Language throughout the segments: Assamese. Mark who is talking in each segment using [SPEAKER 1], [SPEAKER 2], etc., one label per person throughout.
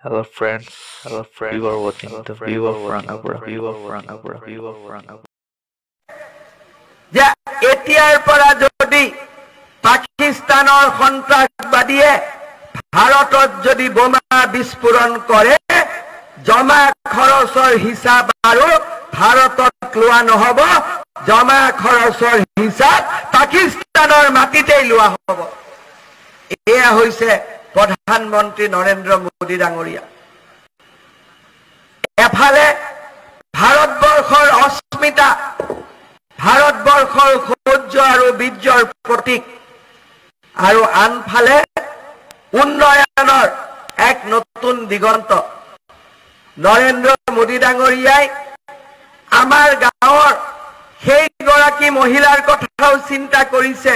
[SPEAKER 1] Hello friends, you are watching the view of Ranapura.
[SPEAKER 2] যে এতিয়াৰ পৰা যদি পাকিস্তানৰ সন্ত্ৰাসবাদীয়ে ভাৰতত যদি বোমা বিস্ফোৰণ কৰে জমা খৰচৰ হিচাপ আৰু ভাৰতত লোৱা নহব জমা খৰচৰ হিচাপ পাকিস্তানৰ মাটিতেই লোৱা হ'ব এয়া হৈছে প্ৰধানমন্ত্ৰী নৰেন্দ্ৰ মোদী ডাঙৰীয়া এফালে ভাৰতবৰ্ষৰ অস্মিতা ভাৰতবৰ্ষৰ সৌৰ্য আৰু বীৰ্যৰ প্ৰতীক আৰু আনফালে উন্নয়নৰ এক নতুন দিগন্ত নৰেন্দ্ৰ মোদী ডাঙৰীয়াই আমাৰ গাঁৱৰ সেই গৰাকী মহিলাৰ কথাও চিন্তা কৰিছে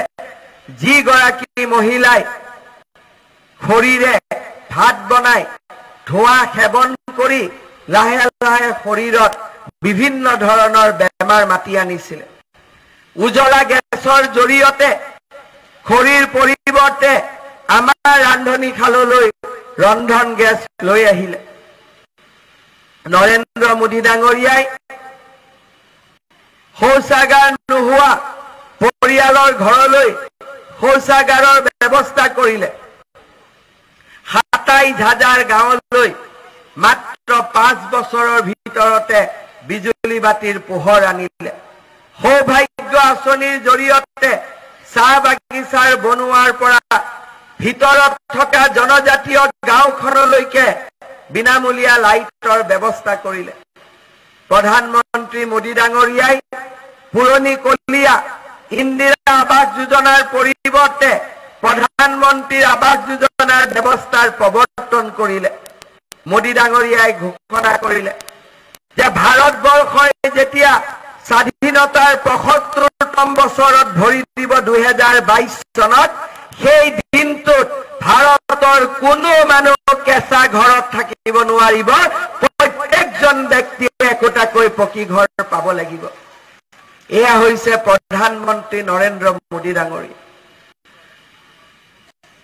[SPEAKER 2] যি গৰাকী মহিলাই খৰিৰে ভাত বনাই ধোঁৱা সেৱন কৰি লাহে লাহে শৰীৰত বিভিন্ন ধৰণৰ বেমাৰ মাতি আনিছিল উজলা গেছৰ জৰিয়তে খৰিৰ পৰিৱৰ্তে আমাৰ ৰান্ধনী খাললৈ ৰন্ধন গেছ লৈ আহিলে নৰেন্দ্ৰ মোদী ডাঙৰীয়াই শৌচাগাৰ নোহোৱা পৰিয়ালৰ ঘৰলৈ শৌচাগাৰৰ ব্যৱস্থা কৰিলে ২৭,০০০ গাঁৱলৈ মাত্ৰ ৫ বছৰৰ ভিতৰতে বিজুলী বাতিৰ পোহৰ আনিলে সৌভাগ্য আঁচনিৰ জৰিয়তে চাহ বাগিচাৰ বনোৱাৰ পৰা ভিতৰত থকা জনজাতীয় গাঁওখনলৈকে বিনামূলীয়া লাইটৰ ব্যৱস্থা কৰিলে প্ৰধানমন্ত্ৰী মোদী ডাঙৰীয়াই পুৰণি কলীয়া ইন্দিৰা আৱাস যোজনাৰ পৰিৱৰ্তে প্ৰধানমন্ত্ৰীৰ আৱাস যোজনাৰ ব্যৱস্থাৰ প্ৰৱৰ্তন কৰিলে মোদী ডাঙৰীয়াই ঘোষণা কৰিলে যে ভাৰতবৰ্ষই যেতিয়া স্বাধীনতাৰ ৭৫তম বছৰত ভৰি দিব ২০২২ চনত সেই দিনটোত ভাৰতৰ কোনো মানুহ কেঁচা ঘৰত থাকিব নোৱাৰিব প্ৰত্যেকজন ব্যক্তিয়ে একোটাকৈ পকী ঘৰ পাব লাগিব এয়া হৈছে প্ৰধানমন্ত্ৰী নৰেন্দ্ৰ মোদী ডাঙৰীয়া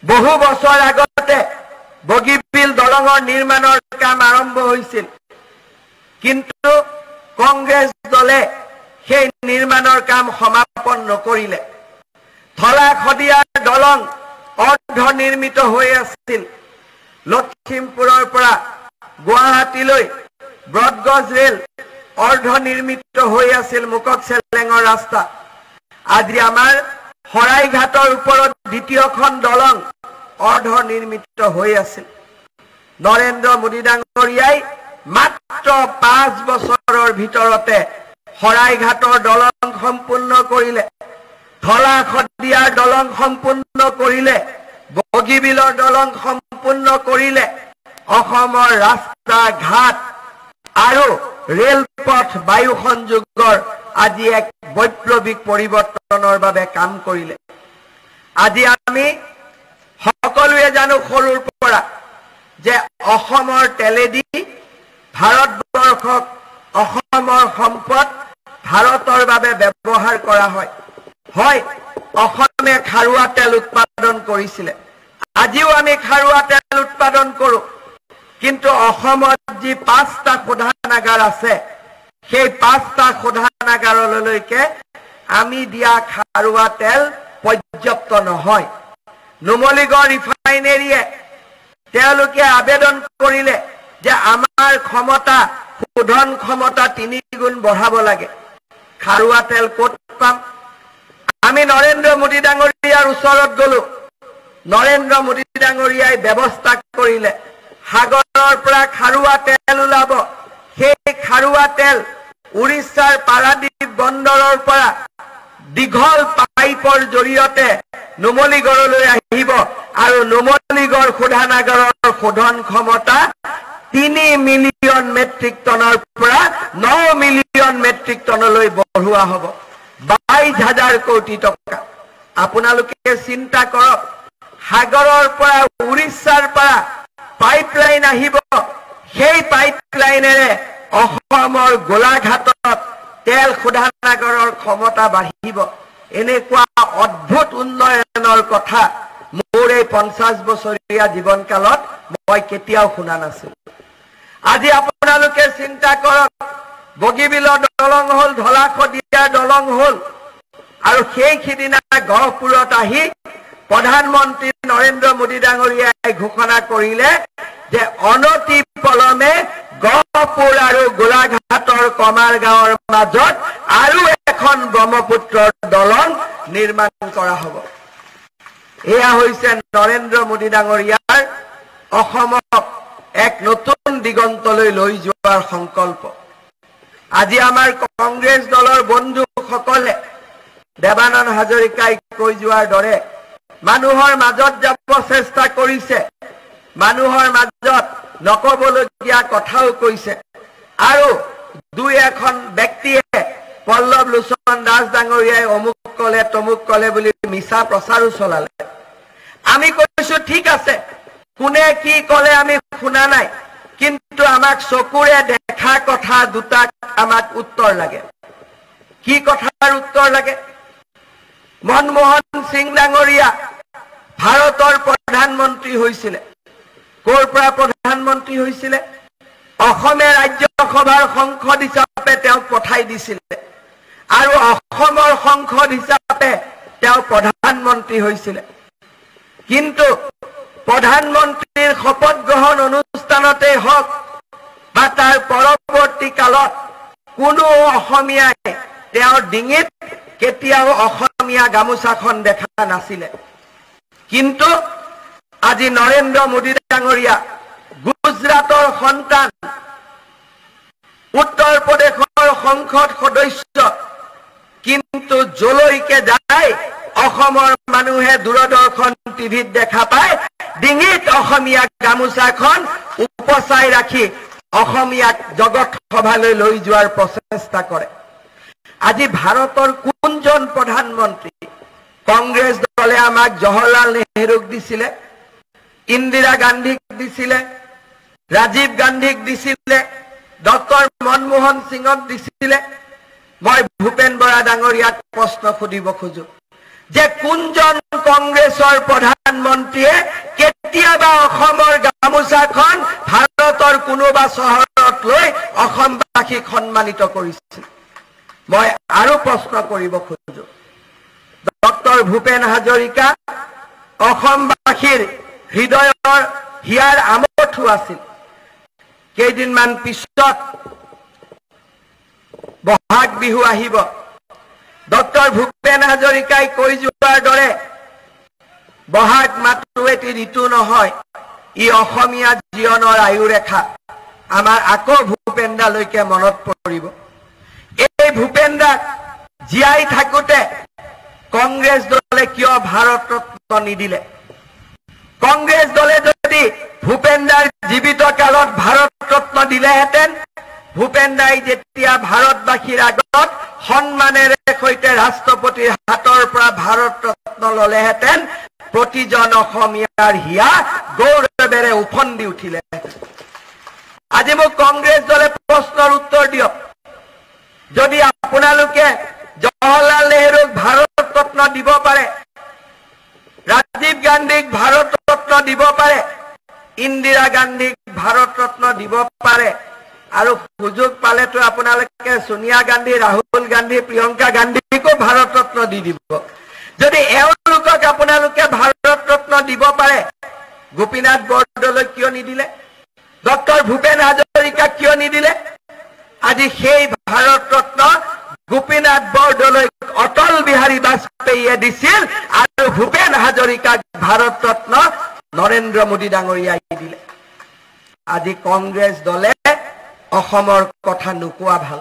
[SPEAKER 2] বহু বছৰ আগতে বগীবিল দলঙৰ নিৰ্মাণৰ কাম আৰম্ভ হৈছিল কিন্তু কংগ্ৰেছ দলে সেই নিৰ্মাণৰ কাম সমাপন নকৰিলে ধলাশদিয়াৰ দলং অৰ্ধ নিৰ্মিত হৈ আছিল লখিমপুৰৰ পৰা গুৱাহাটীলৈ ব্ৰডগজ ৰেল অৰ্ধ নিৰ্মিত হৈ আছিল মুকক চেলেঙৰ ৰাস্তা আজি আমাৰ শৰাইঘাটৰ ওপৰত দ্বিতীয়খন দলং অৰ্ধ নিৰ্মিত হৈ আছিল নৰেন্দ্ৰ মোদী ডাঙৰীয়াই মাত্ৰ ৫ বছৰৰ ভিতৰতে শৰাইঘাটৰ দলং সম্পূৰ্ণ কৰিলে ধলাশদিয়াৰ দলং সম্পূৰ্ণ কৰিলে বগীবিলৰ দলং সম্পূৰ্ণ কৰিলে অসমৰ ৰাস্তা ঘাট আৰু ৰেলপথ বায়ু সংযোগৰ আজি এক বৈপ্লৱিক পৰিৱৰ্তনৰ বাবে কাম কৰিলে আজি আমি সকলোৱে জানো সৰুৰ পৰা যে অসমৰ তেলেদি ভাৰতবৰ্ষক অসমৰ সম্পদ ভাৰতৰ বাবে ব্যৱহাৰ কৰা হয় হয় অসমে খাৰুৱা তেল উৎপাদন কৰিছিল আজিও আমি খাৰুৱা তেল উৎপাদন কৰো কিন্তু অসমত যি ৫টা শোধনাগাৰ আছে সেই ৫টা শোধনাগাৰলৈকে আমি দিয়া খাৰুৱা তেল পৰ্যাপ্ত নহয় নুমলীগড় ৰিফাইনেৰীয়ে তেওঁলোকে আবেদন কৰিলে যে আমাৰ ক্ষমতা শোধন ক্ষমতা ৩ গুণ বঢ়াব লাগে খাৰুৱা তেল ক'ত পাম আমি নৰেন্দ্ৰ মোদী ডাঙৰীয়াৰ ওচৰত গলো নৰেন্দ্ৰ মোদী ডাঙৰীয়াই ব্যৱস্থা কৰিলে সাগৰৰ পৰা খাৰুৱা তেল ওলাব সেই খাৰুৱা তেল উৰিষ্যাৰ পাৰাদীপ বন্দৰৰ পৰা দীঘল পাইপৰ জৰিয়তে নুমলীগড়লৈ আহিব আৰু নুমলীগড় শোধনাগাৰৰ শোধন ক্ষমতা ৩ মিলিয়ন মেট্ৰিক টনৰ পৰা ৯ মিলিয়ন মেট্ৰিক টনলৈ বঢ়োৱা হ'ব ২২,০০০ কোটি টকা আপোনালোকে চিন্তা কৰক সাগৰৰ পৰা উৰিষ্যাৰ পৰা পাইপলাইন আহিব সেই পাইপলাইনেৰে অসমৰ গোলাঘাটত তেল শোধনাগাৰৰ ক্ষমতা বাঢ়িব এনেকুৱা অদ্ভুত উন্নয়নৰ কথা মোৰ এই ৫০ বছৰীয়া জীৱনকালত মই কেতিয়াও শুনা নাছিলো। আজি আপোনালোকে চিন্তা কৰক, বগীবিলৰ দলং হল, ঢলা-শদিয়াৰ দলং হল, আৰু সেইদিনা গহপুৰত আহি প্ৰধানমন্ত্ৰী নৰেন্দ্ৰ মোদী ডাঙৰীয়াই ঘোষণা কৰিলে যে অনতি পলমে গহপুৰ আৰু গোলাঘাটৰ কমাৰ গাঁৱৰ মাজত আৰু এখন ব্ৰহ্মপুত্ৰৰ দলং নিৰ্মাণ কৰা হ'ব। এয়া হৈছে নৰেন্দ্ৰ মোদী ডাঙৰীয়াৰ অসমক এক নতুন দিগন্তলৈ লৈ যোৱাৰ সংকল্প। আজি আমাৰ কংগ্ৰেছ দলৰ বন্ধুসকলে দেৱানন্দ হাজৰিকাই কৈ যোৱাৰ দৰে মানুহৰ মাজত যাব চেষ্টা কৰিছে, মানুহৰ মাজত নকবলগীয়া কথাও কৈছে, আৰু দুই এখন ব্যক্তিয়ে পল্লৱ লোচন দাস ডাঙৰীয়াই অমুক কলে তমুক কলে বুলি মিছা প্ৰচাৰো চলালে। আমি কৈছো ঠিক আছে, কোনে কি কলে আমি শুনা নাই, কিন্তু আমাক চকুৰে দেখা কথা দুটাক আমাক উত্তৰ লাগে। কি কথাৰ উত্তৰ লাগে? মনমোহন সিং ডাঙৰীয়া ভাৰতৰ প্ৰধানমন্ত্ৰী হৈছিলে। ক'ৰ পৰা প্ৰধানমন্ত্ৰী হৈছিলে? অসমে ৰাজ্যসভাৰ সংসদ হিচাপে তেওঁক পঠাই দিছিলে, আৰু অসমৰ সংসদ হিচাপে তেওঁ প্ৰধানমন্ত্ৰী হৈছিলে। কিন্তু প্ৰধানমন্ত্ৰীৰ শপত গ্ৰহণ অনুষ্ঠানতে হওক বা তাৰ পৰৱৰ্তী কালত কোনো অসমীয়াই তেওঁৰ ডিঙিত কেতিয়াও অসমীয়া গামোচাখন দেখা নাছিলে। কিন্তু আজি নৰেন্দ্ৰ মোদী ডাঙৰীয়া গুজৰাটৰ সন্তান, উত্তৰ প্ৰদেশৰ সংসদ সদস্য, কিন্তু যলৈকে যায় অসমৰ মানুহে দূৰদৰ্শন টিভিত দেখা পায় ডিঙিত অসমীয়া গামোচাখন উপচাই ৰাখি অসমীয়াক জগত সভালৈ লৈ যোৱাৰ প্ৰচেষ্টা কৰে। আজি ভাৰতৰ কোনজন প্ৰধানমন্ত্ৰী? কংগ্ৰেছ দলে আমাক জৱাহৰলাল নেহৰুক দিছিলে, ইন্দিৰা গান্ধীক দিছিলে, ৰাজীৱ গান্ধীক দিছিলে, ডক্টৰ মনমোহন সিঙক দিছিলে। মই ভূপেন বৰা ডাঙৰীয়াক প্ৰশ্ন সুধিব খোজো যে কোনজন কংগ্ৰেছৰ প্ৰধানমন্ত্ৰীয়ে কেতিয়াবা অসমৰ গামোচাখন ভাৰতৰ কোনোবা চহৰত লৈ অসমবাসীক সন্মানিত কৰিছিল? মই আৰু প্ৰশ্ন কৰিব খোজো, ডক্টৰ ভূপেন হাজৰিকা অসমবাসীৰ হৃদয়ৰ হিয়াৰ আমঠু আছিল। কেইদিনমান পিছত বহাগ বিহু আহিব। ডক্টৰ ভূপেন হাজৰিকাই কৈ যোৱাৰ দৰে বহাগ মাত্ৰ এটি ঋতু নহয়, ই অসমীয়া জীৱনৰ আয়ুৰেখা। আমাৰ আকৌ ভূপেন দালৈকে মনত পৰিব। এই ভূপেন দাক জীয়াই থাকোতে কংগ্ৰেছ দলে কিয় ভাৰত ৰত্ন নিদিলে? কংগ্ৰেছ দলে যদি ভূপেন দাৰ জীৱিত কালত ভাৰত ৰত্ন দিলেহেঁতেন, ভূপেন দাই যেতিয়া ভাৰতবাসীৰ আগত সন্মানেৰে সৈতে ৰাষ্ট্ৰপতিৰ হাতৰ পৰা ভাৰত ৰত্ন ললেহেঁতেন, প্ৰতিজন অসমীয়াৰ হিয়া গৌৰৱেৰে উফন্দি উঠিলেহেঁতেন। আজি মোক কংগ্ৰেছ দলে প্ৰশ্নৰ উত্তৰ দিয়ক, যদি আপোনালোকে জৱাহৰলাল নেহৰুক ভাৰত ৰত্ন দিব পাৰে, ৰাজীৱ গান্ধীক ভাৰত ৰত্ন দিব পাৰে, ইন্দিৰা গান্ধীক ভাৰত ৰত্ন দিব পাৰে, আৰু সুযোগ পালেতো আপোনালোকে সোনিয়া গান্ধী, ৰাহুল গান্ধী, প্ৰিয়ংকা গান্ধীকো ভাৰত ৰত্ন দি দিব। যদি এওঁলোকক আপোনালোকে ভাৰত ৰত্ন দিব পাৰে, গোপীনাথ বৰদলৈক কিয় নিদিলে? ডক্টৰ ভূপেন হাজৰিকাক কিয় নিদিলে? আজি সেই ভাৰত ৰত্ন গোপীনাথ বৰদলৈক অটল বিহাৰী বাজপেয়ীয়ে দিছিল, আৰু ভূপেন হাজৰিকাক ভাৰত ৰত্ন নৰেন্দ্ৰ মোদী ডাঙৰীয়াই দিলে। আজি কংগ্ৰেছ দলে অসমৰ কথা নোকোৱা ভাল।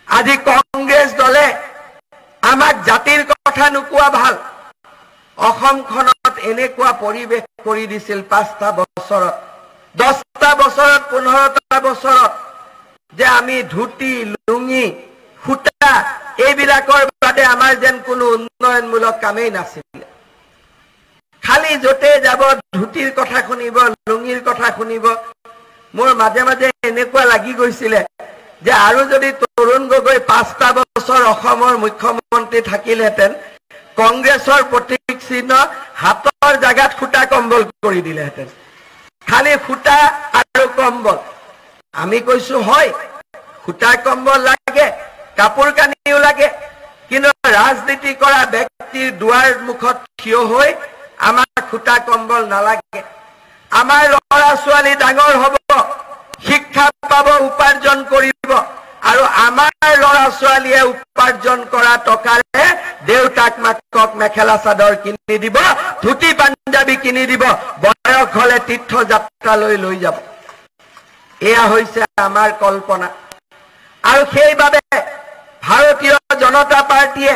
[SPEAKER 2] আজি কংগ্ৰেছ দলে আমাক জাতিৰ কথা নোকোৱা ভাল। অসমখনত এনেকুৱা পৰিৱেশ কৰি দিছিল 5টা বছৰত, 10টা বছৰত, 15টা বছৰত, যে আমি ধুতি, লুঙি, সূতা এইবিলাকৰ বাদে আমাৰ যেন কোনো উন্নয়নমূলক কামেই নাছিল। খালি য'তে যাব ধুতিৰ কথা শুনিব, লুঙিৰ কথা শুনিব। মোৰ মাজে মাজে এনেকুৱা লাগি গৈছিলে যে আৰু যদি তৰুণ গগৈ 5টা বছৰ অসমৰ মুখ্যমন্ত্ৰী থাকিলহেঁতেন, কংগ্ৰেছৰ প্ৰতীক চিহ্ন হাতৰ জাগাত সূতা কম্বল কৰি দিলেহেঁতেন। খালি সূতা আৰু কম্বল আমি কৈছো হয় সূতা কম্বল লাগে কাপোৰ কানিও লাগে কিন্তু ৰাজনীতি কৰা ব্যক্তিৰ দুৱাৰ মুখত থিয় হৈ আমাৰ সূতা কম্বল নালাগে আমাৰ ল'ৰা ছোৱালী ডাঙৰ হ'ব শিক্ষা পাব উপাৰ্জন কৰিব আৰু আমাৰ ল'ৰা ছোৱালীয়ে উপাৰ্জন কৰা টকাৰে দেউতাক মাকক মেখেলা চাদৰ কিনি দিব ধুতি পাঞ্জাবী কিনি দিব বয়স হলে তীৰ্থ যাত্ৰালৈ লৈ যাব এয়া হৈছে আমাৰ কল্পনা আৰু সেইবাবে ভাৰতীয় জনতা পাৰ্টিয়ে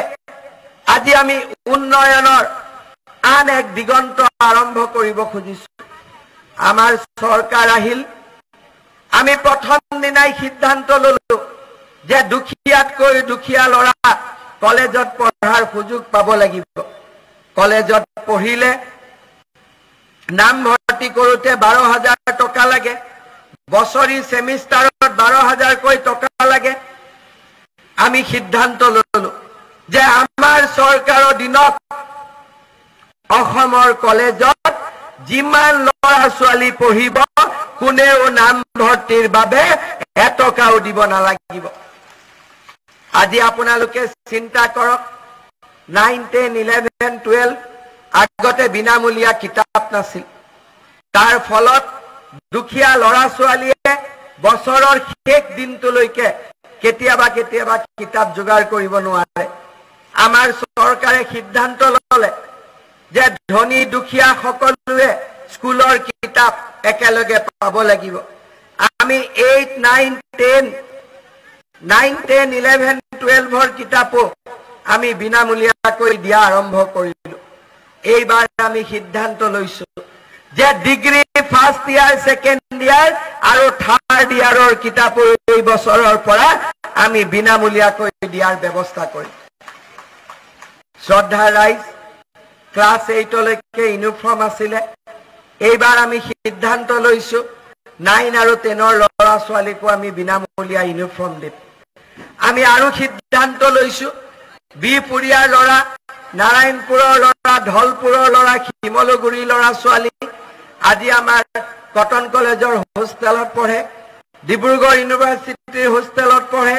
[SPEAKER 2] আজি আমি উন্নয়নৰ আন এক দিগন্ত আৰম্ভ কৰিব খুজিছো আমাৰ চৰকাৰ আহিল আমি প্ৰথম দিনাই সিদ্ধান্ত ললো যে দুখীয়াতকৈ দুখীয়া ল'ৰা কলেজত পঢ়াৰ সুযোগ পাব লাগিব কলেজত পঢ়িলে নাম ভৰ্তি কৰোতে 12,000 টকা লাগে বছৰি সেমিষ্টাৰত 12,000 কৈ টকা লাগে আমি সিদ্ধান্ত ললো যে আমাৰ চৰকাৰৰ দিনত অসমৰ কলেজত যিমান ল'ৰা ছোৱালী পঢ়িব কোনেও নাম ভৰ্তিৰ বাবে এটকাও দিব নালাগিব আজি আপোনালোকে চিন্তা কৰক 9, 10, 11, 12 আগতে বিনামূলীয়া কিতাপ নাছিল তাৰ ফলত দুখীয়া ল'ৰা ছোৱালীয়ে বছৰৰ শেষ দিনটোলৈকে কেতিয়াবা কেতিয়াবা কিতাপ যোগাৰ কৰিব নোৱাৰে আমাৰ চৰকাৰে সিদ্ধান্ত ললে যে ধনী দুখীয়া সকলোৱে স্কুলৰ কিতাপ একেলগে পাব লাগিব আমি 8, 9, 10, 11, 12 কিতাপো আমি বিনামূলীয়াকৈ দিয়া আৰম্ভ কৰিলো এইবাৰ আমি সিদ্ধান্ত লৈছো যে ডিগ্ৰী ফাৰ্ষ্ট ইয়াৰ সেকেন্ড ইয়াৰ আৰু থাৰ্ড ইয়াৰৰ কিতাপো এই বছৰৰ পৰা আমি বিনামূলীয়াকৈ দিয়াৰ ব্যৱস্থা কৰিম শ্ৰদ্ধা ৰাইজ ক্লাস 8 লৈকে ইউনিফৰ্ম আছিলে এইবাৰ আমি সিদ্ধান্ত লৈছো 9 আৰু 10 ল'ৰা ছোৱালীকো আমি বিনামূলীয়া ইউনিফৰ্ম দিম আমি আৰু সিদ্ধান্ত লৈছো বিপুৰীয়াৰ ল'ৰা নাৰায়ণপুৰৰ ল'ৰা ঢলপুৰৰ ল'ৰা শিমলুগুৰিৰ ল'ৰা ছোৱালী আজি আমাৰ কটন কলেজৰ হোষ্টেলত পঢ়ে ডিব্ৰুগড় ইউনিভাৰ্চিটিৰ হোষ্টেলত পঢ়ে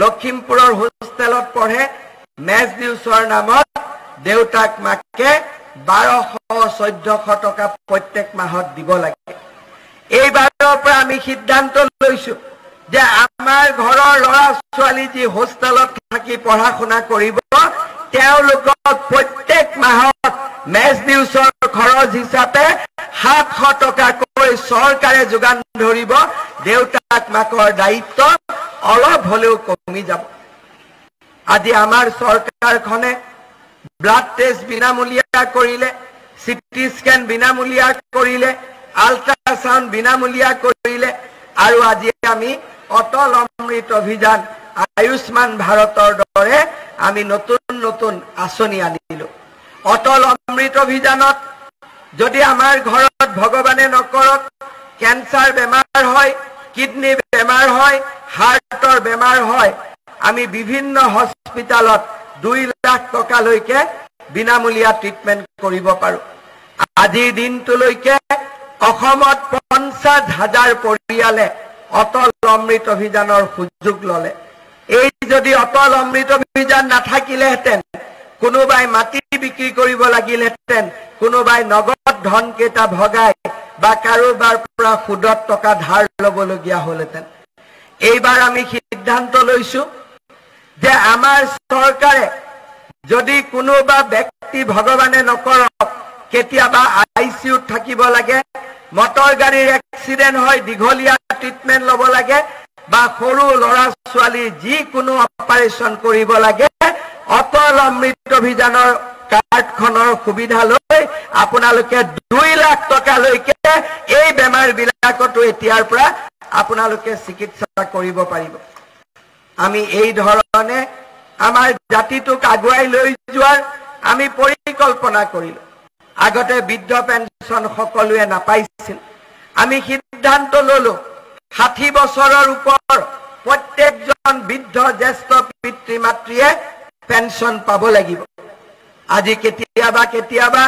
[SPEAKER 2] লখিমপুৰৰ হোষ্টেলত পঢ়ে মেজ দিউছৰ নামত দেউতাক মাকে 1200-1400 টকা প্ৰত্যেক মাহত দিব লাগে এইবাৰৰ পৰা আমি সিদ্ধান্ত লৈছো যে আমাৰ ঘৰৰ ল'ৰা ছোৱালী যি হোষ্টেলত থাকি পঢ়া শুনা কৰিব তেওঁলোকক প্ৰত্যেক মাহত মেজ দিউছৰ খৰচ হিচাপে 700 টকাকৈ চৰকাৰে যোগান ধৰিব দেউতাক মাকৰ দায়িত্ব অলপ হলেও কমি যাব আজি আমাৰ চৰকাৰখনে ব্লাড টেষ্ট বিনামূলীয়া কৰিলে সিটি স্ক্যান বিনামূলীয়া কৰিলে আল্ট্ৰাসাউন্ড বিনামূলীয়া কৰিলে আৰু আজি আমি অটল অমৃত অভিযান আয়ুষ্মান ভাৰতৰ দৰে আমি নতুন নতুন আঁচনি আনিলো অটল অমৃত অভিযানত যদি আমাৰ ঘৰত ভগৱানে নকৰক ক্যান্সাৰ বেমাৰ হয় কিডনি বেমাৰ হয় হাৰ্টৰ বেমাৰ হয় আমি বিভিন্ন হস্পিটালত 2 লাখ টকা লৈকে বিনামূলীয়া ট্ৰিটমেন্ট কৰিব পাৰো আজিৰ দিনটোলৈকে অসমত 50,000 পৰিয়ালে অটল অমৃত অভিযানৰ সুযোগ ললে এই যদি অটল অমৃত অভিযান নাথাকিলেহেঁতেন কোনোবাই মাটি বিক্ৰী কৰিব লাগিলহেঁতেন কোনোবাই নগদ ধন কেইটা ভগাই বা কাৰোবাৰ পৰা সুদত টকা ধাৰ লবলগীয়া হলহেঁতেন এইবাৰ আমি সিদ্ধান্ত লৈছো যে আমাৰ চৰকাৰে যদি কোনোবা ব্যক্তি ভগৱানে নকৰক কেতিয়াবা আইসিইউত থাকিব লাগে মটৰ গাড়ীৰ এক্সিডেন্ট হয় দীঘলীয়া ট্ৰিটমেন্ট লব লাগে বা সৰু ল'ৰা ছোৱালী যি কোনো অপাৰেচন কৰিব লাগে অটল অমৃত অভিযানৰ কাৰ্ডখনৰ সুবিধা লৈ আপোনালোকে 2 লাখ টকা লৈকে এই বেমাৰ বিলাকতো এতিয়াৰ পৰা আপোনালোকে চিকিৎসা কৰিব পাৰিব আমি এই ধৰণে আমাৰ জাতিটোক আগুৱাই লৈ যোৱাৰ আমি পৰিকল্পনা কৰিলো আগতে বৃদ্ধ পেঞ্চন সকলোৱে নাপাইছিল আমি সিদ্ধান্ত ললো 60 বছৰৰ ওপৰ প্ৰত্যেকজন বৃদ্ধ জ্যেষ্ঠ পিতৃ মাতৃয়ে পেঞ্চন পাব লাগিব আজি কেতিয়াবা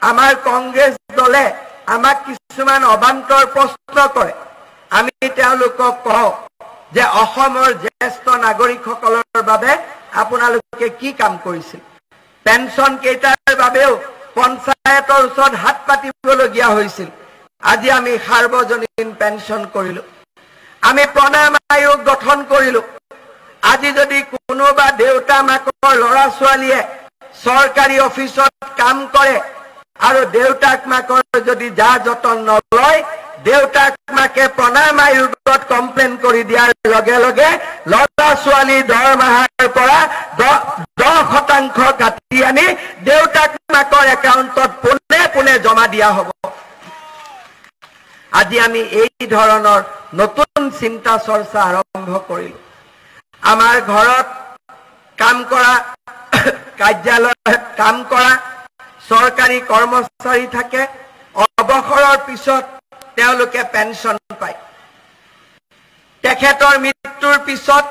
[SPEAKER 2] আমাৰ কংগ্ৰেছ দলে আমাক কিছুমান অবান্তৰ প্ৰশ্ন কৰে আমি তেওঁলোকক কওঁ যে অসমৰ জ্যেষ্ঠ নাগৰিকসকলৰ বাবে আপোনালোকে কি কাম কৰিছিল পেনশন কেইটাৰ বাবেও পঞ্চায়তৰ ওচৰত হাত পাতিবলগীয়া হৈছিল আজি আমি সাৰ্বজনীন পেনশন কৰিলো আমি প্ৰণাম আয়োগ গঠন কৰিলো আজি যদি কোনোবা দেউতা মাকৰ ল'ৰা ছোৱালীয়ে চৰকাৰী অফিচত কাম কৰে আৰু দেউতাক মাকৰ যদি যা যতন নলয় দেউতাক মাকে প্ৰণাম আয়োগত কমপ্লেইন কৰি দিয়াৰ লগে লগে ল'ৰা ছোৱালীৰ দৰমহাৰ পৰা 10% কাটি আনি দেউতাক মাকৰ একাউণ্টত পোনে পোনে জমা দিয়া হ'ব আজি আমি এই ধৰণৰ নতুন চিন্তা চৰ্চা আৰম্ভ কৰিলো আমাৰ ঘৰত কাম কৰা কাৰ্যালয়ত কাম কৰা চৰকাৰী কৰ্মচাৰী থাকে অৱসৰৰ পিছত তেওঁলোকে পেনশন পায় তেখেতৰ মৃত্যুৰ পিছত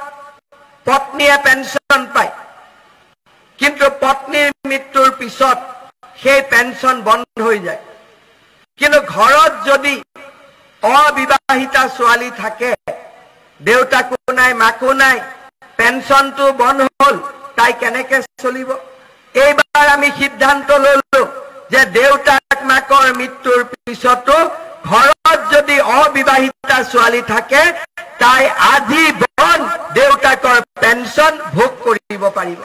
[SPEAKER 2] পত্নীয়ে পেনশন পায় কিন্তু পত্নীৰ মৃত্যুৰ পিছত সেই পেনশন বন্ধ হৈ যায় কিন্তু ঘৰত যদি অবিবাহিতা ছোৱালী থাকে দেউতাকো নাই মাকো নাই পেনশনটো বন্ধ হল তাই কেনেকে চলিব এইবাৰ আমি সিদ্ধান্ত ললো যে দেউতাক মাকৰ মৃত্যুৰ পিছতো ঘৰত যদি অবিবাহিতা ছোৱালী থাকে তাই আজীৱন দেউতাকৰ পেনশন ভোগ কৰিব পাৰিব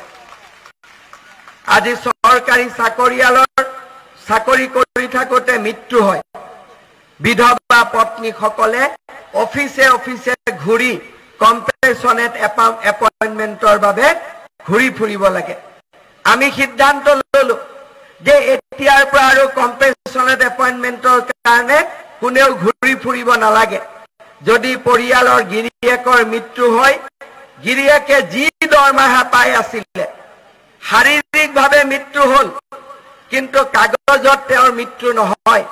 [SPEAKER 2] আজি চৰকাৰী চাকৰি কৰি থাকোতে মৃত্যু হয় বিধৱা পত্নীসকলে অফিচে অফিচে ঘূৰি কম্পেনচনেট এপইণ্টমেণ্টৰ বাবে ঘূৰি ফুৰিব লাগে আমি সিদ্ধান্ত ললো যে এতিয়াৰ পৰা আৰু কম্পেনচনেট এপইণ্টমেণ্টৰ কাৰণে কোনেও ঘূৰি ফুৰিব নালাগে যদি পৰিয়ালৰ গিৰিয়েকৰ মৃত্যু হয় গিৰিয়েকে যি দৰমহা পাই আছিলে শাৰীৰিকভাৱে মৃত্যু হল কিন্তু কাগজত তেওঁৰ মৃত্যু নহয়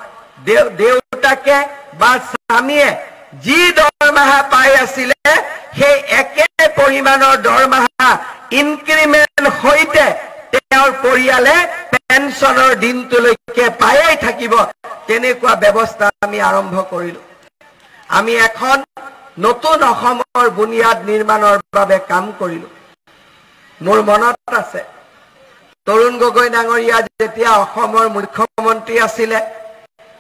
[SPEAKER 2] দেউতাকে বা স্বামীয়ে যি দৰমহা পাই আছিলে সেই একে পৰিমাণৰ দৰমহা ইনক্ৰিমেন্ট হৈতে তেওঁৰ পৰিয়ালে পেনশনৰ দিনটোলৈকে পায়েই থাকিব তেনেকুৱা ব্যৱস্থা আমি আৰম্ভ কৰিলো আমি এখন নতুন অসমৰ বুনিয়াদ নিৰ্মাণৰ বাবে কাম কৰিলো মোৰ মনত আছে তৰুণ গগৈ ডাঙৰীয়া যেতিয়া অসমৰ মুখ্যমন্ত্ৰী আছিলে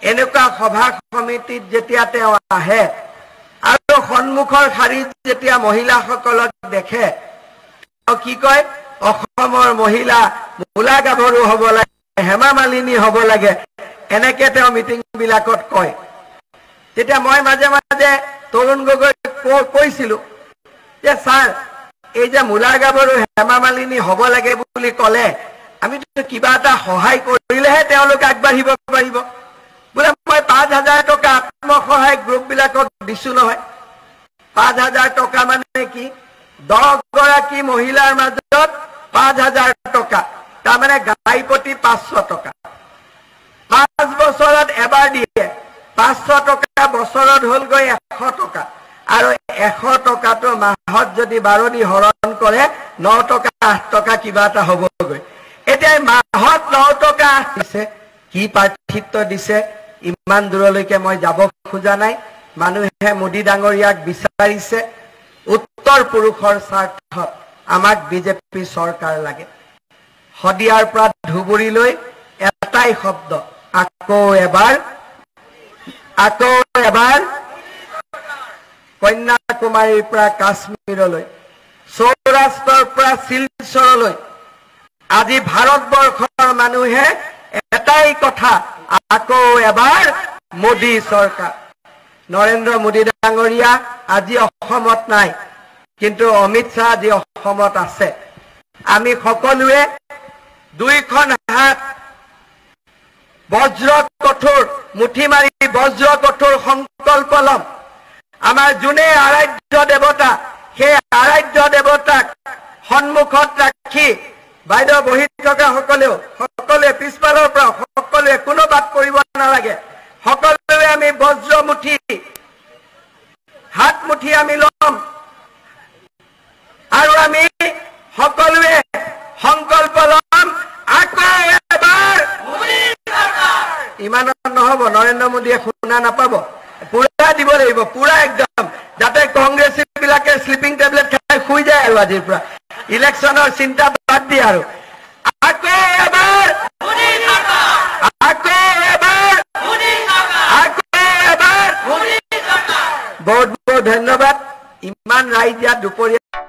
[SPEAKER 2] এনেকুৱা সভা সমিতিত যেতিয়া তেওঁ আহে আৰু সন্মুখৰ শাৰীত যেতিয়া মহিলাসকলক দেখে কি কয় অসমৰ মহিলা মূলা গাভৰু হ'ব লাগে হেমা মালিনী হ'ব লাগে এনেকে তেওঁ মিটিং বিলাকত কয় তেতিয়া মই মাজে মাজে তৰুণ গগৈ কৈছিলো যে ছাৰ এই যে মূলা গাভৰু হেমা মালিনী হ'ব লাগে বুলি ক'লে আমি কিবা এটা সহায় কৰিলেহে তেওঁলোক আগবাঢ়িব পাৰিব বোলে মই 5,000 টকা আত্মসহায়ক গ্ৰুপ বিলাকক দিছো নহয় 5,000 টকা মানে কি 10 গৰাকী মহিলাৰ মাজত 5,000 টকা তাৰমানে গাই প্ৰতি 500 টকা 5 বছৰত এবাৰ দিয়ে 500 টকা বছৰত হল গৈ 100 টকা আৰু 100 টকাটো মাহত যদি 12 দি হৰণ কৰে 9 টকা 8 টকা কিবা এটা হ'বগৈ এতিয়া মাহত 9 টকা দিছে কি পাৰ্থিত্য দিছে ইমান দূৰলৈকে মই যাব খোজা নাই মানুহে মোদী ডাঙৰীয়াক বিচাৰিছে উত্তৰ পুৰুষৰ স্বাৰ্থত আমাক বিজেপি চৰকাৰ লাগে হদিয়াৰ পৰা ধুবুৰীলৈ এটাই শব্দ আকৌ এবাৰ কন্যাকুমাৰীৰ পৰা কাশ্মীৰলৈ সৌৰাষ্ট্ৰৰ পৰা শিলচৰলৈ আজি ভাৰতবৰ্ষৰ মানুহে এটাই কথা আকৌ এবাৰ মোদী চৰকাৰ নৰেন্দ্ৰ মোদী ডাঙৰীয়া আজি অসমত নাই কিন্তু অমিত শাহ আজি অসমত আছে আমি সকলোৱে দুইখন হাত বজ্ৰ কঠোৰ মুঠি মাৰি বজ্ৰ কঠোৰ সংকল্প লম আমাৰ যোনে আৰাধ্য দেৱতা সেই আৰাধ্য দেৱতাক সন্মুখত ৰাখি বাইদেউ বহি থকা সকলোৱে পিছফালৰ পৰা সকলোৱে কোনো বাদ কৰিব নালাগে সকলোৱে আমি বজ্ৰ মুঠি হাত মুঠি আমি লম আৰু আমি সকলোৱে সংকল্প লম আকৌ এবাৰ ইমানত নহব নৰেন্দ্ৰ মোদীয়ে শুনা নাপাব পুৰা দিব লাগিব পুৰা একদম যাতে কংগ্ৰেছী বিলাকে স্লিপিং টেবলেট খাই শুই যায় আৰু আজিৰ পৰা ইলেকশ্যনৰ চিন্তা বাদ দিয়ে আৰু আকৌ এবাৰ বহুত বহুত ধন্যবাদ ইমান ৰাইজ ইয়াত দুপৰীয়া